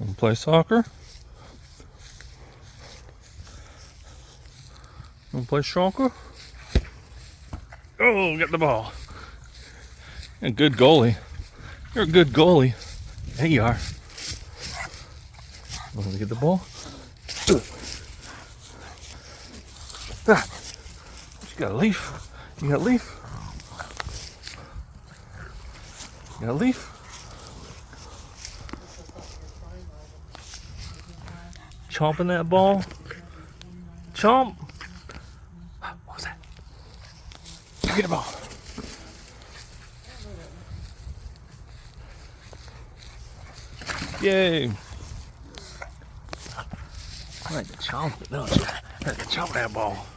Wanna play soccer? Wanna play soccer? Oh, get the ball. You're a good goalie. You're a good goalie. There you are. Want to get the ball? Ah, you got a leaf? You got a leaf? You got a leaf? Chomping that ball? Chomp! What was that? Get the ball. Yay! I like to chomp it, don't you? I like to chomp that ball.